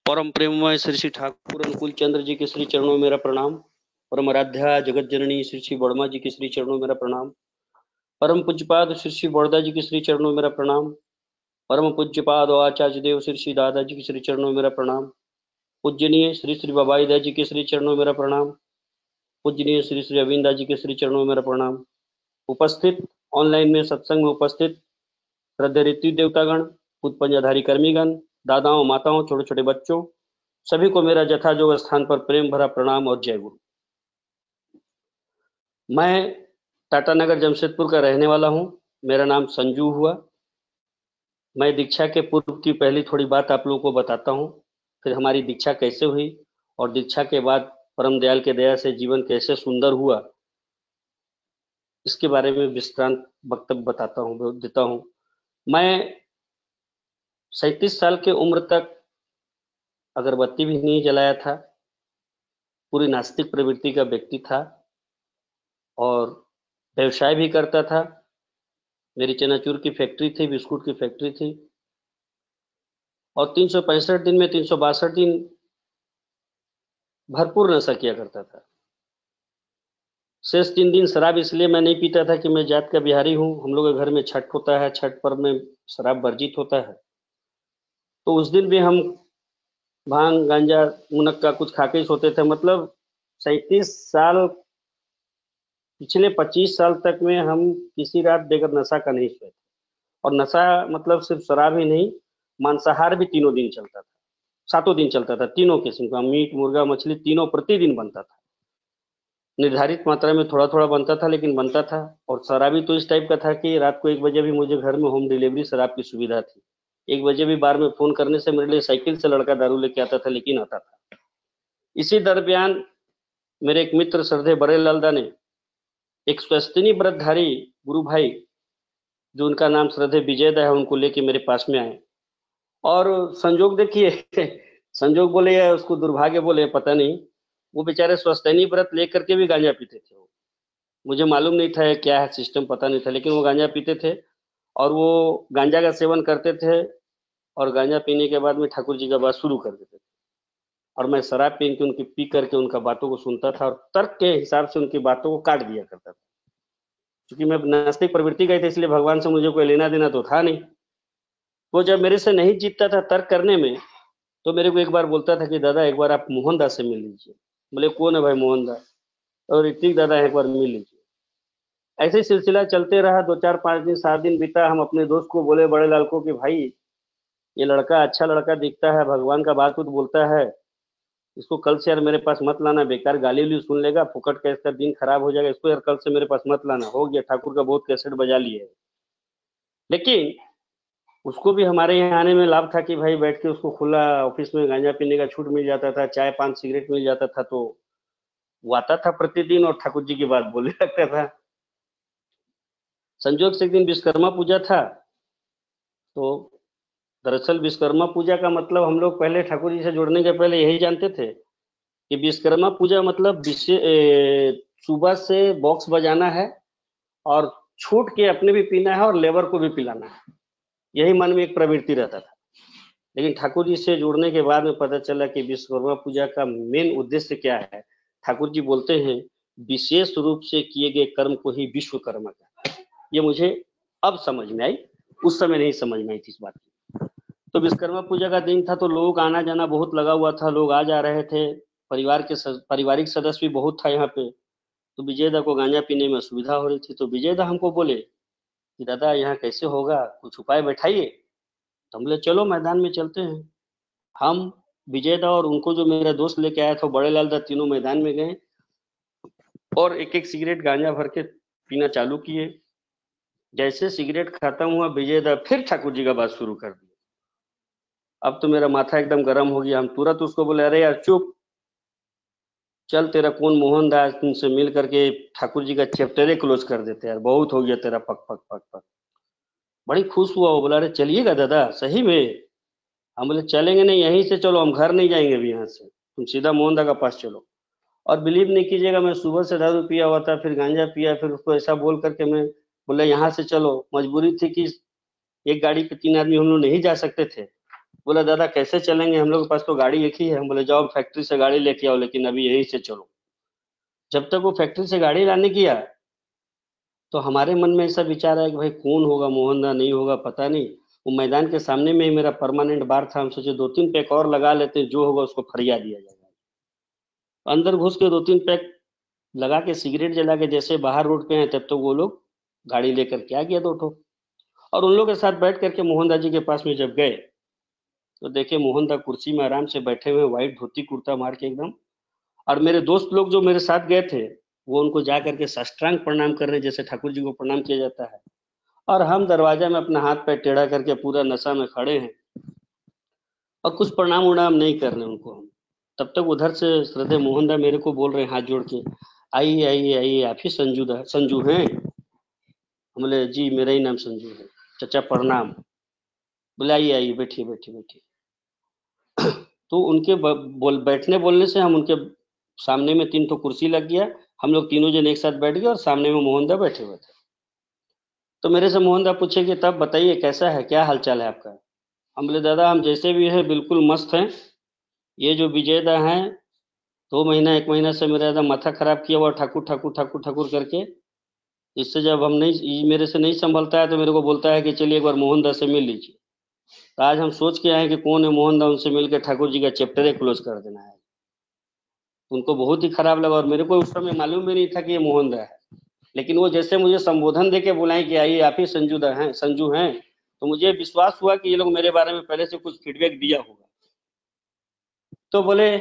परम प्रेममय श्री श्री ठाकुर अनुकूल चंद्र जी के श्री चरणों में मेरा प्रणाम। परम आराध्या जगत जननी श्री श्री वर्मा जी के श्री चरणों में मेरा प्रणाम। परम पूज्यपाद श्री श्री बड़दा जी के श्री चरणों में मेरा प्रणाम। परम पूज्यपाद आचार्य देव श्री श्री दादा जी के श्री चरणों में मेरा प्रणाम। पूजनीय श्री श्री बाबाईदा जी के श्री चरणों में मेरा प्रणाम। पूजनीय श्री श्री अविंदा जी के श्री चरणों में मेरा प्रणाम। उपस्थित ऑनलाइन में सत्संग में उपस्थित श्रद्धेय ऋतु देवतागण, खुद पंजाधारी कर्मीगण, दादाओं माताओं, छोटे छोटे बच्चों, सभी को मेरा जथा जोग स्थान पर प्रेम भरा प्रणाम और जय गुरु। मैं टाटा नगर जमशेदपुर का रहने वाला हूं। मेरा नाम संजू हुआ। मैं दीक्षा के पूर्व की पहली थोड़ी बात आप लोगों को बताता हूं, फिर हमारी दीक्षा कैसे हुई और दीक्षा के बाद परम दयाल के दया से जीवन कैसे सुंदर हुआ, इसके बारे में विस्तार वक्तव्य बताता हूं, देता हूं। मैं 37 साल के उम्र तक अगरबत्ती भी नहीं जलाया था। पूरी नास्तिक प्रवृत्ति का व्यक्ति था और व्यवसाय भी करता था। मेरी चनाचूर की फैक्ट्री थी, बिस्कुट की फैक्ट्री थी और 365 दिन में 362 दिन भरपूर नशा किया करता था। शेष 3 दिन शराब इसलिए मैं नहीं पीता था कि मैं जात का बिहारी हूँ। हम लोग के घर में छठ होता है, छठ पर्व में शराब वर्जित होता है, तो उस दिन भी हम भांग गांजा मुनक्का कुछ खा के ही सोते थे। मतलब 37 साल, पिछले 25 साल तक में हम किसी रात बगैर नशा का नहीं सोए थे। और नशा मतलब सिर्फ शराब ही नहीं, मांसाहार भी तीनों दिन चलता था, सातों दिन चलता था। तीनों किस्म का मीट मुर्गा मछली तीनों प्रतिदिन बनता था। निर्धारित मात्रा में थोड़ा थोड़ा बनता था, लेकिन बनता था। और शराबी तो इस टाइप का था कि रात को 1 बजे भी मुझे घर में होम डिलीवरी शराब की सुविधा थी। 1 बजे भी बार में फोन करने से मेरे लिए साइकिल से लड़का दारू लेके आता था, लेकिन आता था। इसी दरमियान मेरे एक मित्र श्रद्धेय बड़े लालदा ने एक स्वस्तिनी व्रतधारी गुरु भाई, जो उनका नाम श्रद्धेय विजयदा है, उनको लेके मेरे पास में आए। और संजोग देखिए संजोग बोले या उसको दुर्भाग्य बोले पता नहीं, वो बेचारे स्वस्तिनी व्रत लेकर के भी गांजा पीते थे। मुझे मालूम नहीं था क्या है सिस्टम, पता नहीं था, लेकिन वो गांजा पीते थे और वो गांजा का सेवन करते थे और गांजा पीने के बाद में ठाकुर जी का बात शुरू कर देते थे। और मैं शराब पी करके उनका बातों को सुनता था और तर्क के हिसाब से उनकी बातों को काट दिया करता था। क्योंकि मैं नास्तिक प्रवृत्ति का ही था, इसलिए भगवान से मुझे कोई लेना देना तो था नहीं। वो जब मेरे से नहीं जीतता था तर्क करने में, तो मेरे को एक बार बोलता था कि दादा एक बार आप मोहनदास से मिल लीजिए। बोले कौन है भाई मोहनदास? और ऋतिक दादा एक बार मिल लीजिए। ऐसे ही सिलसिला चलते रहा। 2 4 5 दिन 7 दिन बीता। हम अपने दोस्त को बोले बड़े लाल को कि भाई ये लड़का अच्छा लड़का दिखता है, भगवान का बात बोलता है, इसको कल से यार मेरे पास मत लाना, बेकार गाली उली सुन लेगा, फुकट का इसका दिन खराब हो जाएगा, इसको यार कल से मेरे पास मत लाना। हो गया, ठाकुर का बहुत कैसेट बजा लिए। लेकिन उसको भी हमारे यहाँ आने में लाभ था कि भाई बैठ के उसको खुला ऑफिस में गांजा पीने का छूट मिल जाता था, चाय पान सिगरेट मिल जाता था, तो वो आता था प्रतिदिन और ठाकुर जी की बात बोलने लगता था। संजोग से एक दिन विश्वकर्मा पूजा था। तो दरअसल विश्वकर्मा पूजा का मतलब हम लोग पहले ठाकुर जी से जुड़ने के पहले यही जानते थे कि विश्वकर्मा पूजा मतलब सुबह से बॉक्स बजाना है और छूट के अपने भी पीना है और लेबर को भी पिलाना है। यही मन में एक प्रवृत्ति रहता था। लेकिन ठाकुर जी से जुड़ने के बाद में पता चला कि विश्वकर्मा पूजा का मेन उद्देश्य क्या है। ठाकुर जी बोलते हैं विशेष रूप से किए गए कर्म को ही विश्वकर्मा कहते हैं। ये मुझे अब समझ में आई, उस समय नहीं समझ में आई थी इस बात की। तो विश्वकर्मा पूजा का दिन था, तो लोग आना जाना बहुत लगा हुआ था, लोग आ जा रहे थे। पारिवारिक सदस्य भी बहुत था यहाँ पे। तो विजयदा को गांजा पीने में सुविधा हो रही थी। तो विजयदा हमको बोले कि दादा यहाँ कैसे होगा, कुछ उपाय बैठाइए। तो हम बोले चलो मैदान में चलते हैं। हम विजयदा और उनको जो मेरा दोस्त लेके आया था बड़े लाल दा, तीनों मैदान में गए और एक एक सिगरेट गांजा भर के पीना चालू किए। जैसे सिगरेट खत्म हुआ, विजयदा फिर ठाकुर जी का बात शुरू कर दी। अब तो मेरा माथा एकदम गर्म हो गया। हम तुरंत उसको बोले अरे यार चुप, चल तेरा कौन मोहनदास, तुमसे मिल करके ठाकुर जी का चैप्टर क्लोज कर देते यार, बहुत हो गया तेरा पक पक पक पक। बड़ी खुश हुआ वो, बोला अरे चलिएगा दादा सही में? हम बोले चलेंगे नहीं, यहीं से चलो, हम घर नहीं जाएंगे अभी यहाँ से, तुम सीधा मोहनदा का पास चलो। और बिलीव नहीं कीजिएगा, मैं सुबह से दारू पिया हुआ था, फिर गांजा पिया, फिर उसको ऐसा बोल करके मैं बोला यहाँ से चलो। मजबूरी थी कि एक गाड़ी पे 3 आदमी हम लोग नहीं जा सकते थे। बोला दादा कैसे चलेंगे, हम लोग के पास तो गाड़ी एक ही है। हम बोले जाओ फैक्ट्री से गाड़ी लेके आओ, लेकिन अभी यहीं से चलो। जब तक वो फैक्ट्री से गाड़ी लाने किया, तो हमारे मन में ऐसा विचार आया कि भाई कौन होगा, मोहनदा नहीं होगा पता नहीं। वो मैदान के सामने में ही मेरा परमानेंट बार था, हम सोचे 2-3 पैक और लगा लेते हैं, जो होगा उसको फरिया दिया जाएगा। अंदर घुस के 2-3 पैक लगा के सिगरेट जला के जैसे बाहर रोड पे हैं, तब तो वो लोग गाड़ी लेकर के आ गया 2 ठो। और उन लोग के साथ बैठ करके मोहनदा जी के पास में जब गए, तो देखे मोहनदा कुर्सी में आराम से बैठे हुए, व्हाइट धोती कुर्ता मार के एकदम। और मेरे दोस्त लोग जो मेरे साथ गए थे, वो उनको जा करके साष्टांग प्रणाम कर रहे, जैसे ठाकुर जी को प्रणाम किया जाता है। और हम दरवाजा में अपना हाथ पैर टेढ़ा करके पूरा नशा में खड़े हैं, और कुछ प्रणाम उणाम नहीं कर रहे उनको हम। तब तक उधर से श्रद्धे मोहनदा मेरे को बोल रहे हैं हाथ जोड़ के, आइए आइए आइए, आप ही संजू हैं? हम बोले जी मेरा ही नाम संजू है। चचा प्रणाम। बोले आइए आइए, बैठिए बैठिए बैठिए। तो उनके बैठने बोलने से हम उनके सामने में 3 ठो कुर्सी लग गया। हम लोग तीनों जन एक साथ बैठ गए, और सामने में मोहनदा बैठे हुए थे। तो मेरे से मोहनदा पूछे कि तब बताइए कैसा है, क्या हाल चाल है आपका। हम बोले दादा हम जैसे भी है बिल्कुल मस्त हैं। ये जो विजयदा हैं, 2 महीना 1 महीना से मेरा एकदम माथा खराब किया हुआ, ठाकुर ठाकुर ठाकुर ठाकुर करके। इससे जब हम नहीं, ये मेरे से नहीं संभलता है तो मेरे को बोलता है कि चलिए एक बार मोहनदा से मिल लीजिए। तो आज हम सोच के आए कि कौन है मोहनदा, उनसे मिलकर ठाकुर जी का चैप्टर क्लोज कर देना है। उनको बहुत ही खराब लगा, और मेरे को उस समय मालूम भी नहीं था कि ये मोहनदा है। लेकिन वो जैसे मुझे संबोधन दे के बुलाए कि आइए आप ही संजू हैं, तो मुझे विश्वास हुआ कि ये लोग मेरे बारे में पहले से कुछ फीडबैक दिया होगा। तो बोले,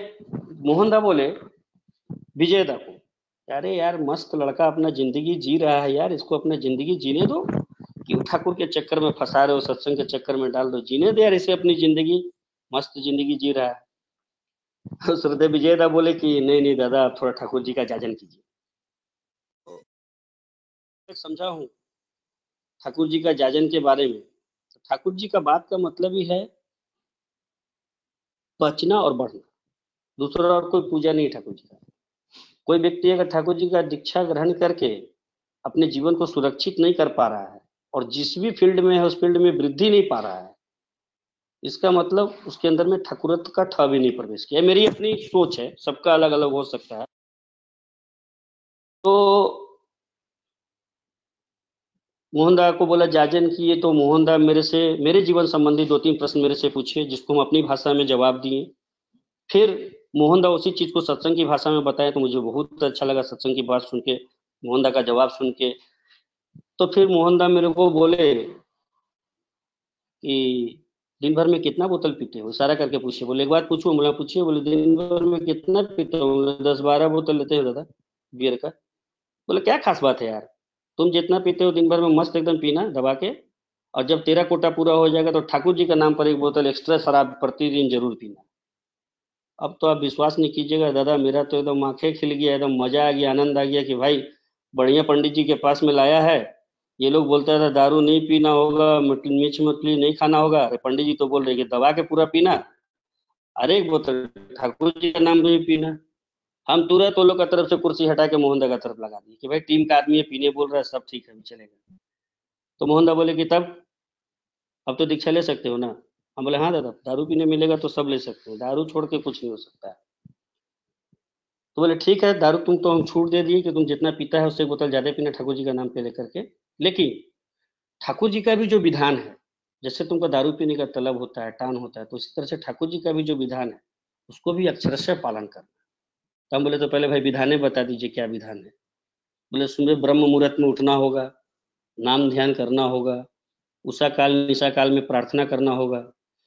मोहनदा बोले विजयदा को, अरे यार मस्त लड़का अपना जिंदगी जी रहा है यार, इसको अपना जिंदगी जीने दो। क्यों ठाकुर के चक्कर में फंसा रहे हो, सत्संग के चक्कर में डाल दो, जीने दे यार इसे अपनी जिंदगी, मस्त जिंदगी जी रहा है। तो श्रद्धे विजयदा बोले कि नहीं नहीं दादा, आप थोड़ा ठाकुर जी का जाजन कीजिए। तो समझा हूँ ठाकुर जी का जाजन के बारे में। तो ठाकुर जी का बात का मतलब ही है बचना और बढ़ना, दूसरा और कोई पूजा नहीं है ठाकुर जी का। कोई व्यक्ति अगर ठाकुर जी का दीक्षा ग्रहण करके अपने जीवन को सुरक्षित नहीं कर पा रहा है, और जिस भी फील्ड में है उस फील्ड में वृद्धि नहीं पा रहा है, इसका मतलब उसके अंदर में ठाकुरत्व का ठ भी नहीं प्रवेश किया। मेरी अपनी सोच है, सबका अलग अलग हो सकता है। तो मोहनदा को बोला जाजन किए, तो मोहनदा मेरे जीवन संबंधी 2-3 प्रश्न मेरे से पूछे, जिसको हम अपनी भाषा में जवाब दिए। फिर मोहनदा उसी चीज को सत्संग की भाषा में बताया, तो मुझे बहुत अच्छा लगा सत्संग की बात सुन के, मोहनदा का जवाब सुन के। तो फिर मोहनदा मेरे को बोले कि दिन भर में कितना बोतल पीते हो, इशारा करके पूछे। बोले एक बात पूछूं, बोला पूछिए। बोले दिन भर में कितना पीते हो, बोले 10-12 बोतल लेते हो दादा बियर का। बोले क्या खास बात है यार, तुम जितना पीते हो दिन भर में मस्त एकदम पीना दबा के, और जब तेरा कोटा पूरा हो जाएगा तो ठाकुर जी का नाम पर 1 बोतल एक्स्ट्रा शराब प्रतिदिन जरूर पीना। अब तो आप विश्वास नहीं कीजिएगा दादा, मेरा तो एकदम आंखें खिल गया, एकदम मजा आ गया, आनंद आ गया कि भाई बढ़िया पंडित जी के पास में लाया है। ये लोग बोलता था दारू नहीं पीना होगा, मीठ मछली नहीं खाना होगा, अरे पंडित जी तो बोल रहे कि दबा के पूरा पीना, अरे 1 बोतल ठाकुर जी का नाम भी पीना। हम तुरंत वो लोग का तरफ से कुर्सी हटा के मोहनदा का तरफ लगा दिए कि भाई टीम का आदमी है, पीने बोल रहा है, सब ठीक है, अभी चलेगा। तो मोहनदा बोले कि तब अब तो दीक्षा ले सकते हो ना। हम बोले हाँ दादा, दारू पीने मिलेगा तो सब ले सकते हो, दारू छोड़ के कुछ नहीं हो सकता है। तो बोले ठीक है, दारू तुम तो हम छूट दे दिए कि तुम जितना पीता है उससे 1 बोतल ज्यादा पीना ठाकुर जी का नाम पे लेकर के। लेकिन ठाकुर जी का भी जो विधान है, जैसे तुमको दारू पीने का तलब होता है, टान होता है, तो इसी तरह से ठाकुर जी का भी जो विधान है उसको भी अक्षरशः पालन करना। तो हम बोले तो पहले भाई विधाने बता दीजिए क्या विधान है। बोले सुबह ब्रह्म मुहूर्त में उठना होगा, नाम ध्यान करना होगा, उषा काल निशा काल में प्रार्थना करना होगा।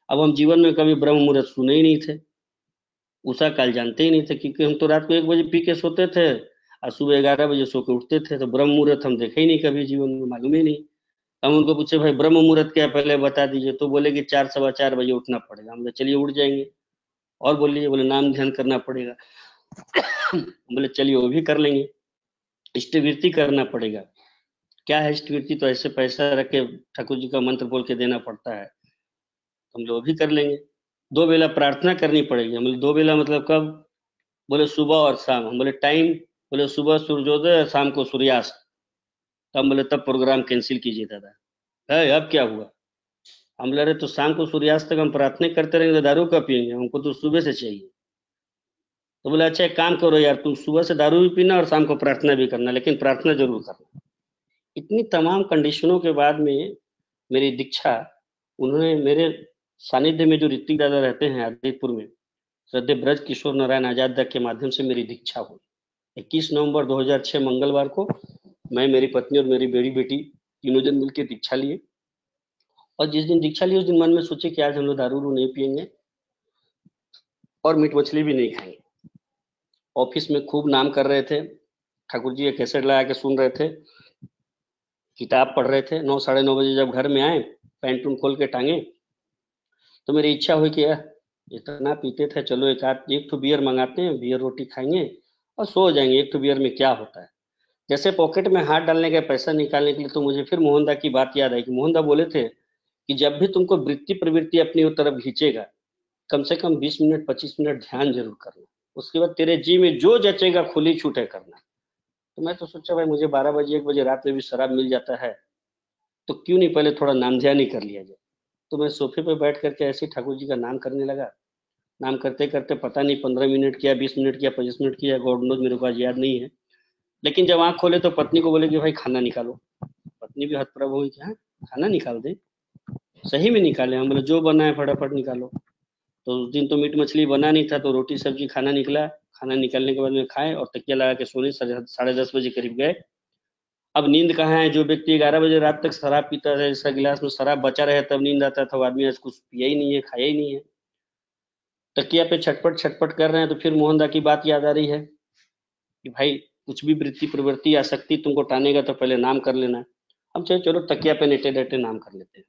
अब हम जीवन में कभी ब्रह्म मुहूर्त सुने ही नहीं थे, उषा काल जानते ही नहीं थे, क्योंकि हम तो रात को 1 बजे पी के सोते थे और सुबह 11 बजे सो के उठते थे। तो ब्रह्म मुहूर्त हम देखे ही नहीं कभी जीवन में, मालूम ही नहीं। हम उनको पूछे भाई ब्रह्म मुहूर्त क्या है, पहले बता दीजिए। तो बोले कि 4-4:15 बजे उठना पड़ेगा। हम बोले चलिए उठ जाएंगे। और बोलिए, बोले नाम ध्यान करना पड़ेगा। बोले चलिए वो भी कर लेंगे। इष्टवृत्ति करना पड़ेगा। क्या है इष्टवृत्ति, तो ऐसे पैसा रख के ठाकुर जी का मंत्र बोल के देना पड़ता है, तो हम लोग वो भी कर लेंगे। 2 बेला प्रार्थना करनी पड़ेगी। हम बोले 2 बेला मतलब कब। बोले सुबह और शाम। हम बोले टाइम। बोले सुबह सूर्योदय और शाम को सूर्यास्त। तो हम बोले तब प्रोग्राम कैंसिल कीजिए दादा। है अब क्या हुआ, हम बोले अरे तो शाम को सूर्यास्त तक हम प्रार्थना करते रहेंगे तो दारू कब पियेंगे, हमको तो सुबह से चाहिए। तो बोले अच्छा एक काम करो यार, तुम सुबह से दारू भी पीना और शाम को प्रार्थना भी करना, लेकिन प्रार्थना जरूर करना। इतनी तमाम कंडीशनों के बाद में मेरी दीक्षा, उन्होंने मेरे सानिध्य में जो ऋतिक दादा रहते हैं आदितपुर में, श्रद्धेय ब्रज किशोर नारायण आजाद दा के माध्यम से मेरी दीक्षा हुई। 21 नवंबर 2006 मंगलवार को मैं, मेरी पत्नी और मेरी बड़ी बेटी तीनों जन मिलकर दीक्षा लिए। और जिस दिन दीक्षा ली उस दिन मन में सोचे कि आज हम लोग दारू नहीं पियेंगे और मीट मछली भी नहीं खाएंगे। ऑफिस में खूब नाम कर रहे थे, ठाकुर जी के कैसेट लगा के सुन रहे थे, किताब पढ़ रहे थे। 9 साढ़े 9 बजे जब घर में आए, पैंट उन खोल के टांगे, तो मेरी इच्छा हुई कि यार इतना पीते थे, चलो एक तो बियर मंगाते हैं, बियर रोटी खाएंगे और सो जाएंगे, एक तो बियर में क्या होता है। जैसे पॉकेट में हाथ डालने का पैसा निकालने के लिए, तो मुझे फिर मोहनदा की बात याद आई कि मोहनदा बोले थे कि जब भी तुमको वृत्ति प्रवृत्ति अपनी तरफ खींचेगा, कम से कम 20 मिनट 25 मिनट ध्यान जरूर करना, उसके बाद तेरे जी में जो जचेगा खुली छूटे करना। तो मैं तो सोचा भाई मुझे 12 बजे 1 बजे रात में भी शराब मिल जाता है, तो क्यों नहीं पहले थोड़ा नाम ध्यान ही कर लिया जाए। तो मैं सोफे पे बैठ करके ऐसे ही ठाकुर जी का नाम करने लगा। नाम करते करते पता नहीं 15 मिनट किया, 20 मिनट किया, 25 मिनट किया, गॉड नोज, मेरे को आज याद नहीं है। लेकिन जब आंख खोले तो पत्नी को बोले कि भाई खाना निकालो। पत्नी भी हतप्रभ हुई कि हाँ खाना निकाल दे। सही में निकाले, हम बोले जो बना है फटाफट निकालो। तो उस दिन तो मीट मछली बना नहीं था, तो रोटी सब्जी खाना निकला। खाना निकलने के बाद में खाए और तकिया लगा के सोने, साढ़े 10 बजे करीब गए। अब नींद कहाँ है, जो व्यक्ति 11 बजे रात तक शराब पीता है, जिसका गिलास में शराब बचा रहे तब नींद आता था, वो आदमी आज कुछ पिया ही नहीं है, खाया ही नहीं है। तकिया पे छटपट छटपट कर रहे हैं, तो फिर मोहनदा की बात याद आ रही है कि भाई कुछ भी वृत्ति प्रवृत्ति आसक्ति तुमको टानेगा तो पहले नाम कर लेना। हम चलो चलो तकिया पे लेटे लेटे नाम कर लेते हैं।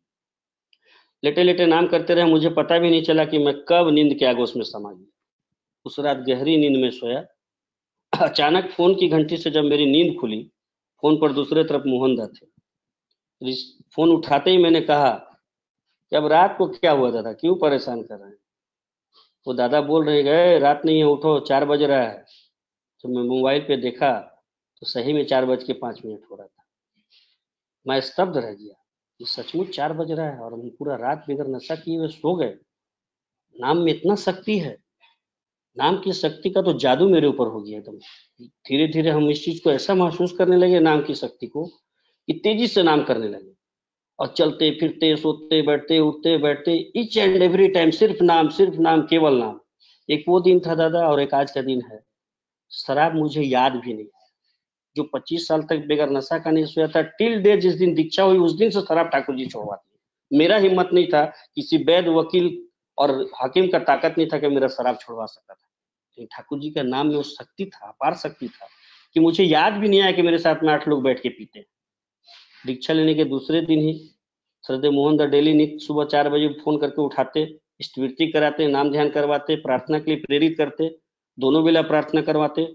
लेटे लेटे नाम करते रहे, मुझे पता भी नहीं चला कि मैं कब नींद के आगोश में समा गया। उस रात गहरी नींद में सोया। अचानक फोन की घंटी से जब मेरी नींद खुली, फोन पर दूसरे तरफ मोहनदा थे। फोन उठाते ही मैंने कहा कि अब रात को क्या हुआ दादा, क्यों परेशान कर रहे हैं। वो दादा बोल रहे गए रात नहीं है, उठो 4 बज रहा है। तो मैं मोबाइल पे देखा तो सही में 4 बज के 5 मिनट हो रहा था। मैं स्तब्ध रह गया कि सचमुच 4 बज रहा है और हम पूरा रात बगैर नशा किए हुए सो गए। नाम में इतना शक्ति है, नाम की शक्ति का तो जादू मेरे ऊपर हो गया एकदम। धीरे धीरे हम इस चीज को ऐसा महसूस करने लगे, नाम की शक्ति को, कि तेजी से नाम करने लगे। और चलते फिरते सोते बैठते उठते बैठते ईच एंड एवरी टाइम सिर्फ नाम केवल नाम। एक वो दिन था दादा और एक आज का दिन है। शराब मुझे याद भी नहीं है। जो 25 साल तक बेगर नशा का नहीं सोया था, टिल डे जिस दिन दीक्षा हुई उस दिन से शराब ठाकुर जी छोड़वा दी। मेरा हिम्मत नहीं था, किसी वैद्य वकील और हाकिम का ताकत नहीं था कि मेरा शराब छुड़वा सकता था। लेकिन ठाकुर जी का नाम में वो शक्ति था, अपार शक्ति था, कि मुझे याद भी नहीं आया कि मेरे साथ में 8 लोग बैठ के पीते हैं। दीक्षा लेने के दूसरे दिन ही श्रद्धेय मोहन दा डेली नित्य सुबह 4 बजे फोन करके उठाते, स्मृति कराते, नाम ध्यान करवाते, प्रार्थना के लिए प्रेरित करते, दोनों बेला प्रार्थना करवाते।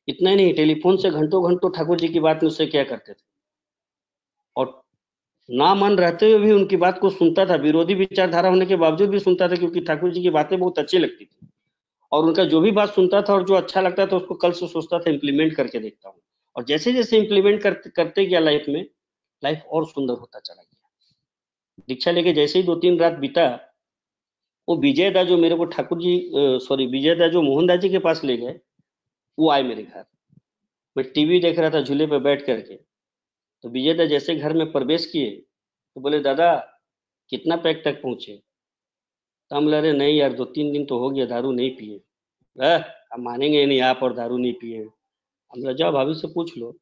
इतना ही नहीं, टेलीफोन से घंटों घंटों ठाकुर जी की बात मुझसे क्या करते थे। और ना मन रहते हुए भी उनकी बात को सुनता था, विरोधी विचारधारा होने के बावजूद भी सुनता था, क्योंकि ठाकुर जी की बातें बहुत अच्छी लगती थी। और उनका जो भी बात सुनता था और जो अच्छा लगता था उसको कल से सोचता था इम्प्लीमेंट करके देखता हूँ। और जैसे जैसे इम्प्लीमेंट करते गया लाइफ में, लाइफ और सुंदर होता चला गया। दीक्षा लेके जैसे ही 2-3 रात बीता, वो विजय दा जो मेरे को ठाकुर जी सॉरी विजय दा जो मोहनदास जी के पास ले गए, वो आए मेरे घर। मैं टीवी देख रहा था झूले पे बैठ करके। तो विजय दा जैसे घर में प्रवेश किए तो बोले दादा कितना पैक तक पहुंचे। तो हम बोले अरे नहीं यार 2-3 दिन तो हो गया दारू नहीं पिए। हम मानेंगे ही नहीं आप और दारू नहीं पिए। हम बोला जाओ भाभी से पूछ लो।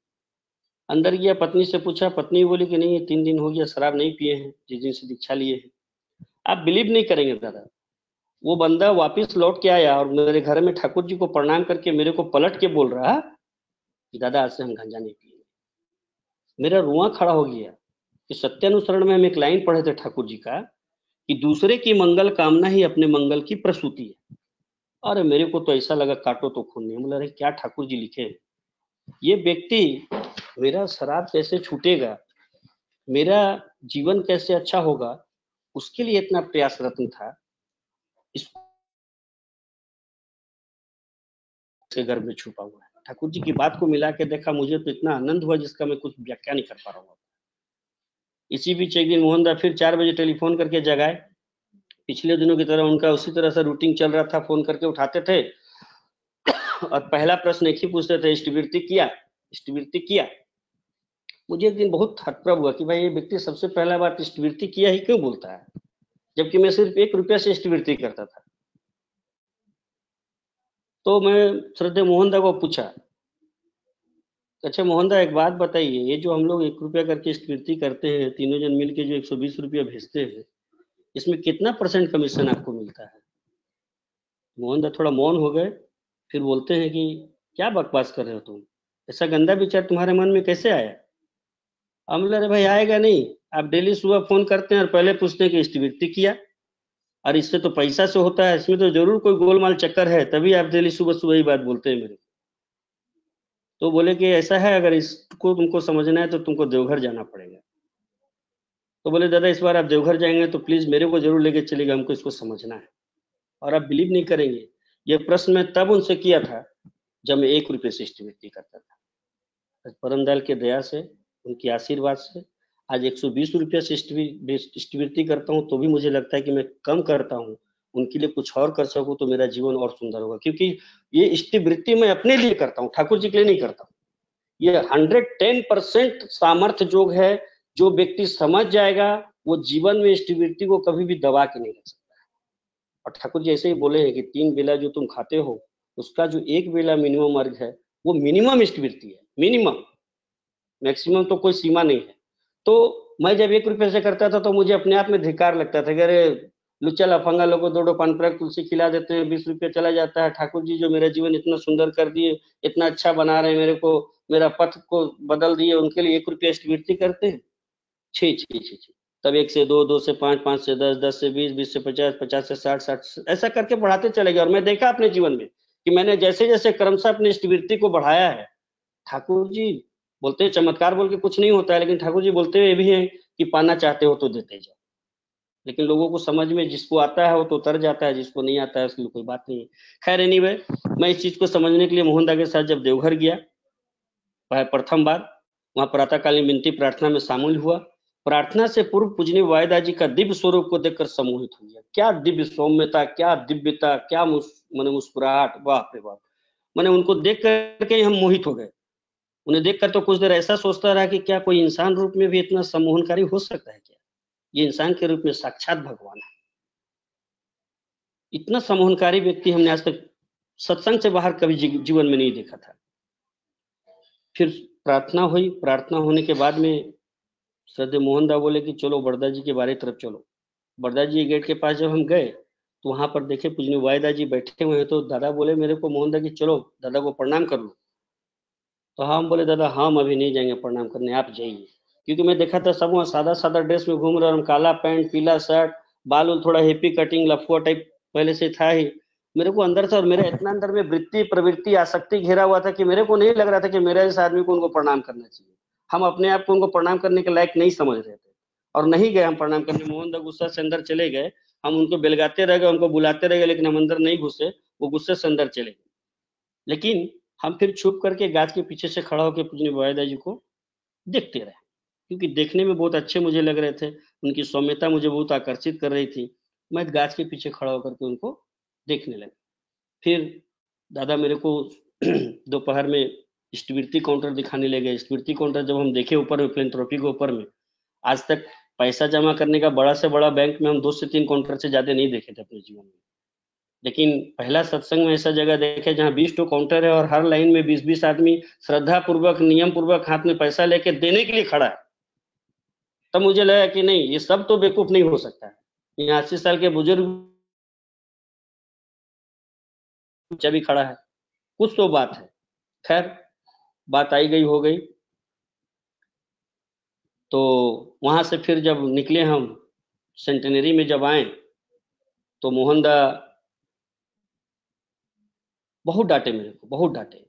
अंदर गया, पत्नी से पूछा, पत्नी बोली कि नहीं 3 दिन हो गया शराब नहीं पिए हैं जिस दिन से दीक्षा लिए हैं। आप बिलीव नहीं करेंगे दादा, वो बंदा वापस लौट के आया और मेरे घर में ठाकुर जी को प्रणाम करके मेरे को पलट के बोल रहा कि दादा आज से हम गांजा नहीं पिएंगे। मेरा रुआ खड़ा हो गया कि सत्यानुसरण में हम एक लाइन पढ़े थे ठाकुर जी का कि दूसरे की मंगल कामना ही अपने मंगल की प्रसूति है। अरे मेरे को तो ऐसा लगा काटो तो खून नहीं। बोला अरे क्या ठाकुर जी लिखे। ये व्यक्ति, मेरा शराब कैसे छूटेगा, मेरा जीवन कैसे अच्छा होगा, उसके लिए इतना प्रयासरत था। इसके घर में छुपा हुआ है। ठाकुर जी की बात को मिला के देखा, मुझे तो इतना आनंद हुआ जिसका मैं कुछ व्याख्या नहीं कर पा रहा हूँ। इसी बीच एक दिन मोहनदा फिर 4 बजे टेलीफोन करके जगाए। पिछले दिनों की तरह उनका उसी तरह से रूटीन चल रहा था, फोन करके उठाते थे और पहला प्रश्न एक ही पूछते थे, इष्टवृत्ति किया, इष्टवृत्ति किया। मुझे एक दिन बहुत हतप्रभ हुआ कि भाई ये व्यक्ति सबसे पहला बात इष्टवृत्ति किया ही क्यों बोलता है, जबकि मैं सिर्फ 1 रुपया से इष्टवृत्ति करता था। तो मैं श्रद्धेय मोहनदा को पूछा, अच्छा मोहनदा एक बात बताइए, ये जो हम लोग 1 रुपया करके इष्टवृत्ति करते हैं, तीनों जन मिलके जो 120 रुपया भेजते हैं, इसमें कितना % कमीशन आपको मिलता है? मोहनदा थोड़ा मौन हो गए, फिर बोलते हैं कि क्या बकवास कर रहे हो तुम, ऐसा गंदा विचार तुम्हारे मन में कैसे आया? हम बोले, अरे भाई आएगा नहीं, आप डेली सुबह फोन करते हैं और पहले पूछते हैं कि इष्टवृत्ति किया, और इससे तो पैसा से होता है, इसमें तो जरूर कोई गोलमाल चक्कर है, तभी आप डेली सुबह सुबह ही बात बोलते हैं मेरे। तो बोले कि ऐसा है, अगर इसको तुमको समझना है तो तुमको देवघर जाना पड़ेगा। तो बोले दादा इस बार आप देवघर जाएंगे तो प्लीज मेरे को जरूर लेके चलिएगा, हमको इसको समझना है। और आप बिलीव नहीं करेंगे, ये प्रश्न मैं तब उनसे किया था जब मैं 1 रुपये से इष्टवृत्ति करता था। परम दयाल के दया से, उनके आशीर्वाद से आज 120 रुपया से इष्टवृत्ति करता हूँ, तो भी मुझे लगता है कि मैं कम करता हूँ। उनके लिए कुछ और कर सकूं तो मेरा जीवन और सुंदर होगा, क्योंकि ये इष्टवृत्ति मैं अपने लिए करता हूँ, ठाकुर जी के लिए नहीं करता हूँ। ये 110% सामर्थ्य योग है, जो व्यक्ति समझ जाएगा वो जीवन में इष्टवृत्ति को कभी भी दबा के नहीं रख सकता। और ठाकुर जी ऐसे ही बोले हैं कि 3 बेला जो तुम खाते हो, उसका जो 1 बेला मिनिमम अर्घ है, वो मिनिमम इष्टवृत्ति है, मिनिमम, मैक्सिमम तो कोई सीमा नहीं है। तो मैं जब 1 रुपये से करता था तो मुझे अपने आप में धिक्कार लगता था कि अरे लुच्चा लफंगा लोगों को 2 पान पराग तुलसी खिला देते हैं, 20 रुपये चला जाता है। ठाकुर जी जो मेरा जीवन इतना सुंदर कर दिए, इतना अच्छा बना रहे हैं मेरे को, मेरा पथ को बदल दिए, उनके लिए 1 रुपया इष्टवृत्ति करते हैं। छी छी छी छी। तब 1 से 2, 2 से 5, 5 से 10, 10 से 20, 20 से 50, 50 से 60, 60 ऐसा करके बढ़ाते चले गए। और मैं देखा अपने जीवन में कि मैंने जैसे जैसे क्रमशः अपनी इष्टवृत्ति को बढ़ाया है, ठाकुर जी बोलते हैं चमत्कार बोल के कुछ नहीं होता है, लेकिन ठाकुर जी बोलते हुए भी हैं कि पाना चाहते हो तो देते जाओ। लेकिन लोगों को समझ में जिसको आता है वो तो उतर जाता है, जिसको नहीं आता है उसके लिए कोई बात नहीं है। खैर एनीवे, मैं इस चीज को समझने के लिए मोहनदा के साथ जब देवघर गया प्रथम बार, वहां प्रातःकालीन विनती प्रार्थना में शामिल हुआ। प्रार्थना से पूर्व पूजनीय वायदा जी का दिव्य स्वरूप को देखकर सम्मोहित हो गया। क्या दिव्य सौम्यता, क्या दिव्यता, क्या मैंने मुस्कुराहट, बाप रे बाप। मैंने उनको देख करके हम मोहित हो गए। उन्हें देखकर तो कुछ देर ऐसा सोचता रहा कि क्या कोई इंसान रूप में भी इतना सम्मोहनकारी हो सकता है क्या? ये इंसान के रूप में साक्षात भगवान है। इतना सम्मोहनकारी व्यक्ति हमने आज तक सत्संग से बाहर कभी जीवन में नहीं देखा था। फिर प्रार्थना हुई, प्रार्थना होने के बाद में श्रद्धेय मोहनदा बोले कि चलो बड़दा जी के बारे तरफ चलो। बड़दा जी गेट के पास जब हम गए तो वहां पर देखे पूजनीय वायदा जी बैठे हुए हैं। तो दादा बोले मेरे को मोहनदा कि चलो दादा को प्रणाम कर लो। तो हम बोले दादा हम अभी नहीं जाएंगे प्रणाम करने, आप जाइए। क्योंकि मैं देखा था सब वहाँ सादा सादा ड्रेस में घूम रहे, और हम काला पैंट पीला शर्ट, बाल उल थोड़ा हेपी कटिंग लफुआ टाइप पहले से था ही। मेरे को अंदर से, और मेरे इतना अंदर में वृत्ति प्रवृत्ति आसक्ति घेरा हुआ था कि मेरे को नहीं लग रहा था कि मेरे जैसे आदमी को उनको प्रणाम करना चाहिए। हम अपने आप को उनको प्रणाम करने के लायक नहीं समझ रहे थे और नहीं गए हम प्रणाम करने। मोहनदा गुस्सा से अंदर चले गए, हम उनको बेलगाते रह गए, उनको बुलाते रह गए, लेकिन हम अंदर नहीं घुसे, वो गुस्से से अंदर चले गए। लेकिन हम फिर छुप करके गाछ के पीछे से खड़ा होकर पूजनीय वायदा जी को देखते रहे, क्योंकि देखने में बहुत अच्छे मुझे लग रहे थे, उनकी सौम्यता मुझे बहुत आकर्षित कर रही थी। मैं गाछ के पीछे खड़ा होकर के उनको देखने लगा। फिर दादा मेरे को दोपहर में इष्टवृत्ति काउंटर दिखाने लगे। इष्टवृत्ति काउंटर जब हम देखे ऊपर में, फिलैंथ्रोपी के ऊपर में, आज तक पैसा जमा करने का बड़ा से बड़ा बैंक में हम 2 से 3 काउंटर से ज्यादा नहीं देखे थे अपने जीवन में। लेकिन पहला सत्संग में ऐसा जगह देखे जहाँ 20 तो काउंटर है और हर लाइन में 20-20 आदमी श्रद्धा पूर्वक नियम पूर्वक हाथ में पैसा लेके देने के लिए खड़ा है। तब मुझे लगा कि नहीं, ये सब तो बेवकूफ नहीं हो सकता है। यहाँ 80 साल के बुजुर्ग बच्चा भी खड़ा है, कुछ तो बात है। खैर बात आई गई हो गई। तो वहां से फिर जब निकले हम सेंटेनरी में जब आए तो मोहनदा बहुत डांटे, मेरे को बहुत डांटे।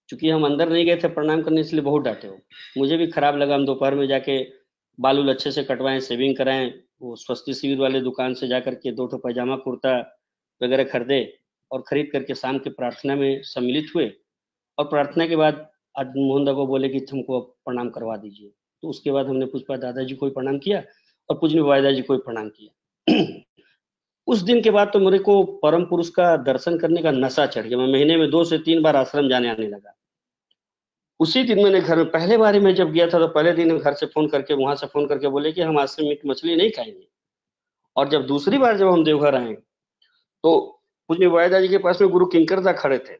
चूंकि हम अंदर नहीं गए थे प्रणाम करने, इसलिए बहुत डांटे हो। मुझे भी खराब लगा। हम दोपहर में जाके बाल उल अच्छे से कटवाएं, सेविंग कराएं, वो स्वस्ति शिविर वाले दुकान से जा करके 2 ठो पैजामा कुर्ता वगैरह खरीदे और खरीद करके शाम के प्रार्थना में सम्मिलित हुए। और प्रार्थना के बाद आज मोहनदा को बोले कि तुमको प्रणाम करवा दीजिए। तो उसके बाद हमने पुष्पा दादाजी को भी प्रणाम किया और पूजनीय बाबा दादाजी को भी प्रणाम किया। उस दिन के बाद तो मेरे को परम पुरुष का दर्शन करने का नशा चढ़ गया। मैं महीने में 2 से 3 बार आश्रम जाने आने लगा। उसी दिन मैंने घर में पहले बार मैं जब गया था, तो पहले दिन घर से फ़ोन करके, वहाँ से फ़ोन करके बोले कि हम आज से मीट मछली नहीं खाएँगे। और जब दूसरी बार जब हम देवघर आए, तो पूज्य वायदा जी के पास में गुरु किंकरदा खड़े थे।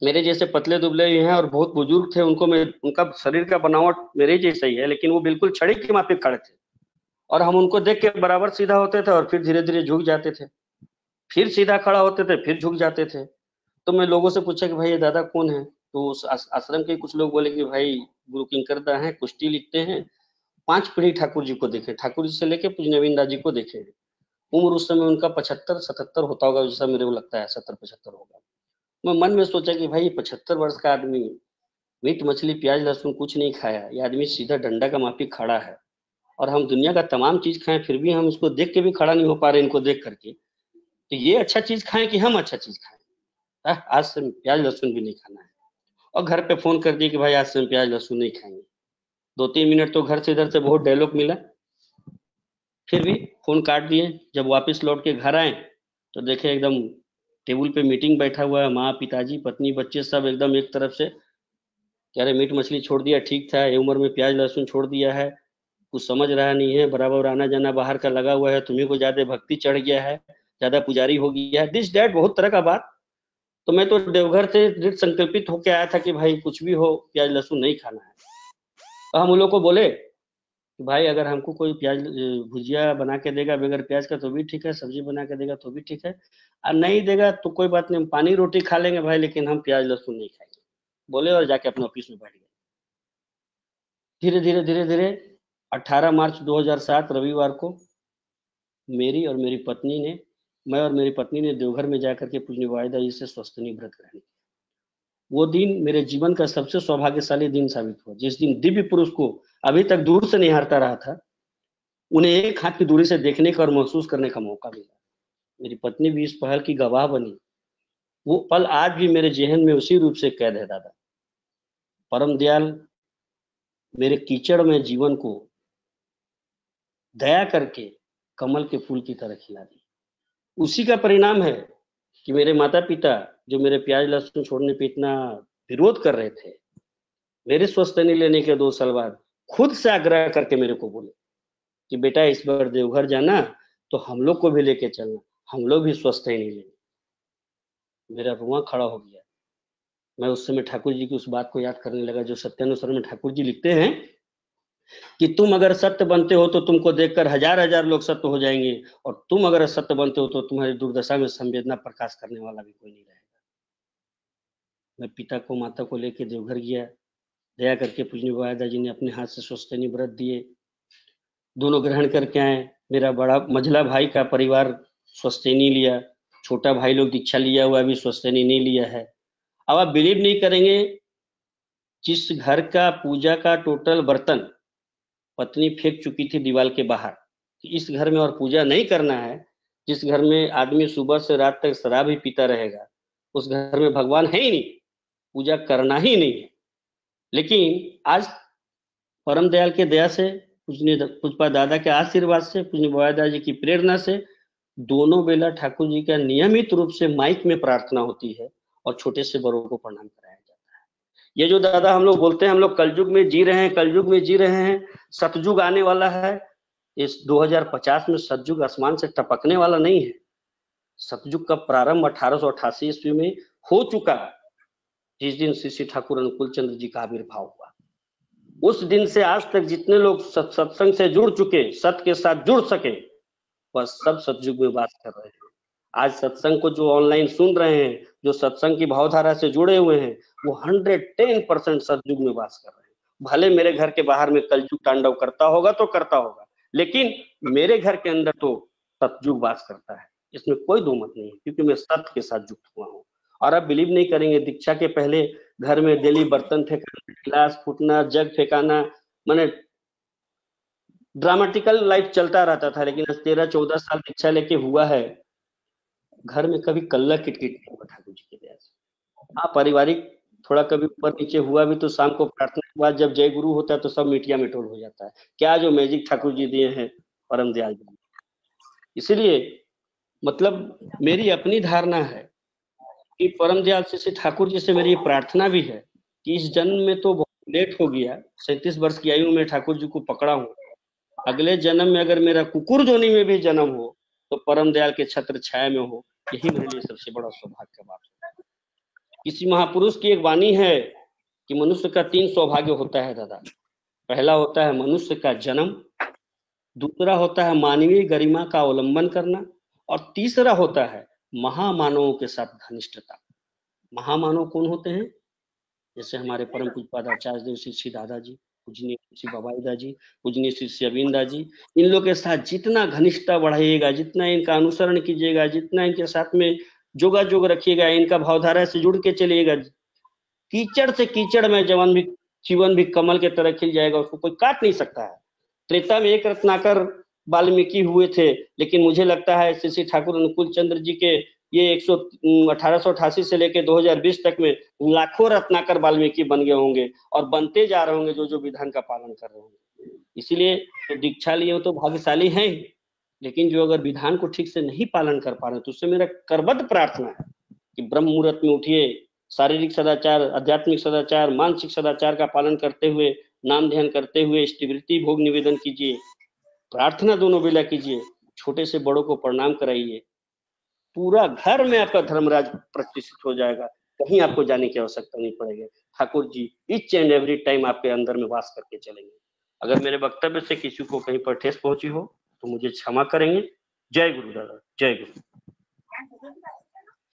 मेरे जैसे पतले-दुबले ही हैं और बहुत बुजुर्ग थे, उनका शरीर का बनावट मेरे जैसा ही है, लेकिन वो बिल्कुल छड़ी के माफिक खड़े थे। और हम उनको देख के बराबर सीधा होते थे और फिर धीरे-धीरे झुक जाते थे। फिर सीधा खड़ा होते थे, फिर झुक जाते थे। तो मैं लोगों से पूछा कि भाई ये दादा कौन है? तो उस आश्रम के कुछ लोग बोले कि भाई गुरु किंकरदा हैं, कुश्ती लिखते हैं, 5 पीढ़ी ठाकुर जी को देखे, ठाकुर जी से लेके पूज्य नवीन जी को देखे। उम्र उस समय उनका 75-77 होता होगा, जैसा मेरे को लगता है 70-75 होगा। मैं मन में सोचा कि भाई 75 वर्ष का आदमी मीट मछली प्याज लहसुन कुछ नहीं खाया, ये आदमी सीधा डंडा का माफी खड़ा है, और हम दुनिया का तमाम चीज खाएं फिर भी हम इसको देख के भी खड़ा नहीं हो पा रहे, इनको देख करके। तो ये अच्छा चीज खाएं कि हम अच्छा चीज खाएं? आज से प्याज लहसुन भी नहीं खाना है। और घर पे फोन कर दिए कि भाई आज से हम प्याज लहसुन नहीं खाएंगे। 2-3 मिनट तो घर से इधर से बहुत डायलॉग मिला, फिर भी फोन काट दिए। जब वापस लौट के घर आए तो देखे एकदम टेबल पे मीटिंग बैठा हुआ है, माँ पिताजी पत्नी बच्चे सब एकदम एक तरफ से कह रहे मीट मछली छोड़ दिया, ठीक था, ये उम्र में प्याज लहसुन छोड़ दिया है, कुछ समझ रहा नहीं है, बराबर आना जाना बाहर का लगा हुआ है, तुम्ही को ज्यादा भक्ति चढ़ गया है, ज्यादा पुजारी हो गया है, दिस डैट बहुत तरह का बात। तो मैं तो देवघर से दृढ़ संकल्पित होके आया था कि भाई कुछ भी हो प्याज लहसुन नहीं खाना है। तो हम उन लोग को बोले कि भाई अगर हमको कोई प्याज भुजिया बना के देगा बगैर प्याज का तो भी ठीक है, सब्जी बना के देगा तो भी ठीक है, और नहीं देगा तो कोई बात नहीं, हम पानी रोटी खा लेंगे भाई, लेकिन हम प्याज लहसुन नहीं खाएंगे, बोले और जाके अपने ऑफिस में बैठ गए। धीरे धीरे धीरे धीरे 18 मार्च 2007 रविवार को मेरी और मेरी पत्नी ने मैं और मेरी पत्नी ने देवघर में जाकर के पूज्य वाहिदा जी से स्वस्तिनी व्रत ग्रहण किया। वो दिन मेरे जीवन का सबसे सौभाग्यशाली दिन साबित हुआ, जिस दिन दिव्य पुरुष को अभी तक दूर से निहारता रहा था, उन्हें एक हाथ की दूरी से देखने का और महसूस करने का मौका मिला। मेरी पत्नी भी इस पहल की गवाह बनी। वो पल आज भी मेरे जहन में उसी रूप से कैद है। दादा परम दयाल मेरे कीचड़ में जीवन को दया करके कमल के फूल की तरह खिला दी। उसी का परिणाम है कि मेरे माता पिता जो मेरे प्याज लहसुन छोड़ने पे इतना विरोध कर रहे थे, मेरे स्वस्थनी लेने के 2 साल बाद खुद से आग्रह करके मेरे को बोले कि बेटा इस बार देवघर जाना तो हम लोग को भी लेके चलना, हम लोग भी स्वस्थ ही नहीं लेंगे। मेरा रुआ खड़ा हो गया। मैं उस समय ठाकुर जी की उस बात को याद करने लगा जो सत्यानुसार में ठाकुर जी लिखते हैं कि तुम अगर सत्य बनते हो तो तुमको देखकर हजार हजार लोग सत्य हो जाएंगे, और तुम अगर सत्य बनते हो तो तुम्हारी दुर्दशा में संवेदना प्रकाश करने वाला भी कोई नहीं रहेगा। मैं पिता को माता को लेके देवघर गया। दया करके पूजनीय बाबा दादाजी ने अपने हाथ से स्वस्तिनी व्रत दिए, दोनों ग्रहण करके आए। मेरा बड़ा मझला भाई का परिवार स्वस्तिनी लिया, छोटा भाई लोग दीक्षा लिया हुआ भी स्वस्तिनी नहीं लिया है। अब आप बिलीव नहीं करेंगे, जिस घर का पूजा का टोटल बर्तन पत्नी फेंक चुकी थी दीवार के बाहर कि इस घर में और पूजा नहीं करना है, जिस घर में आदमी सुबह से रात तक शराब ही पीता रहेगा, उस घर में भगवान है ही नहीं, पूजा करना ही नहीं है। लेकिन आज परम दयाल के दया से, पूजनीय पुष्पा दादा के आशीर्वाद से, पूजनीय बाबा दादा जी की प्रेरणा से दोनों बेला ठाकुर जी का नियमित रूप से माइक में प्रार्थना होती है और छोटे से बड़ों को प्रणाम कराया जाता है। ये जो दादा हम लोग बोलते हैं हम लोग कलयुग में जी रहे हैं, कलयुग में जी रहे हैं, सतयुग आने वाला है, इस 2050 में सतयुग आसमान से टपकने वाला नहीं है। सतयुग का प्रारंभ 1888 ईस्वी में हो चुका है, जिस दिन श्री श्री ठाकुर अनुकूल चंद्र जी का आविर्भाव हुआ। उस दिन से आज तक जितने लोग सत्संग से जुड़ चुके, सत्य के साथ जुड़ सके, वह सब सतयुग में वास कर रहे हैं। आज सत्संग को जो ऑनलाइन सुन रहे हैं, जो सत्संग की भावधारा से जुड़े हुए हैं, वो 110% सतयुग में वास कर रहे हैं। भले मेरे घर के बाहर में कलयुग तांडव करता होगा तो करता होगा, लेकिन मेरे घर के अंदर तो सतयुग वास करता है, इसमें कोई दो मत नहीं है, क्योंकि मैं सत्य के साथ जुक्त हुआ हूँ। और आप बिलीव नहीं करेंगे, दीक्षा के पहले घर में डेली बर्तन फेंकाना, गिलास फूटना, जग फेंकाना, मैंने ड्रामेटिकल लाइफ चलता रहता था। लेकिन आज 13-14 साल दीक्षा लेके हुआ है, घर में कभी कल्ला किटकिट नहीं हुआ ठाकुर जी की दया से। हाँ, पारिवारिक थोड़ा कभी ऊपर नीचे हुआ भी तो शाम को प्रार्थना के बाद जब जय गुरु होता है तो सब मिटिया मिटोल हो जाता है। क्या जो मैजिक ठाकुर जी दिए हैं परम दयाल जी। इसलिए मतलब मेरी अपनी धारणा है कि परम दयाल श्री ठाकुर जी से मेरी ये प्रार्थना भी है कि इस जन्म में तो बहुत लेट हो गया, 37 वर्ष की आयु में ठाकुर जी को पकड़ा हूँ, अगले जन्म में अगर मेरा कुकुर जोनी में भी जन्म हो तो परम दयाल के छत्र छाया में हो, यही मेरे लिए सबसे बड़ा सौभाग्य का बात है। किसी महापुरुष की एक वाणी है कि मनुष्य का 3 सौभाग्य होता है दादा। पहला होता है मनुष्य का जन्म, दूसरा होता है मानवीय गरिमा का अवलंबन करना, और तीसरा होता है महामानवों के साथ घनिष्ठता। महामानव कौन होते हैं? जैसे हमारे परम पूज्य आचार्य देव श्री श्री दादाजी, पूजनीय श्री बाबाईदा जी, पूजनीय श्री श्री अविंदा जी, इन लोग के साथ जितना घनिष्ठता बढ़ाइएगा, जितना इनका अनुसरण कीजिएगा, जितना इनके साथ में जोगा जोग रखिएगा, इनका भावधारा से जुड़ के चलिएगा, कीचड़ से कीचड़ में जीवन भी कमल के तरह खिल जाएगा, उसको कोई काट नहीं सकता है। त्रेता में एक रत्नाकर वाल्मीकि हुए थे, लेकिन मुझे लगता है श्री श्री ठाकुर अनुकूल चंद्र जी के ये 1888 से लेकर 2020 तक में लाखों रत्नाकर वाल्मीकि बन गए होंगे और बनते जा रहे होंगे जो जो विधान का पालन कर रहे होंगे। इसीलिए तो दीक्षा लिए तो भाग्यशाली हैं ही, लेकिन जो अगर विधान को ठीक से नहीं पालन कर पा रहे तो उससे मेरा करबद्ध प्रार्थना है कि ब्रह्म मुहूर्त में उठिए, शारीरिक सदाचार, आध्यात्मिक सदाचार, मानसिक सदाचार का पालन करते हुए, नाम ध्यान करते हुए स्थिवृत्ति भोग निवेदन कीजिए, प्रार्थना दोनों बेला कीजिए, छोटे से बड़ों को प्रणाम कराइए, पूरा घर में आपका धर्मराज प्रतिष्ठित हो जाएगा, कहीं आपको जाने की आवश्यकता नहीं पड़ेगी। Thakur ji each and every time आपके अंदर में वास करके चलेंगे। अगर मेरे वक्तव्य से किसी को कहीं पर ठेस पहुंची हो तो मुझे क्षमा करेंगे। जय गुरु दादा, जय गुरु।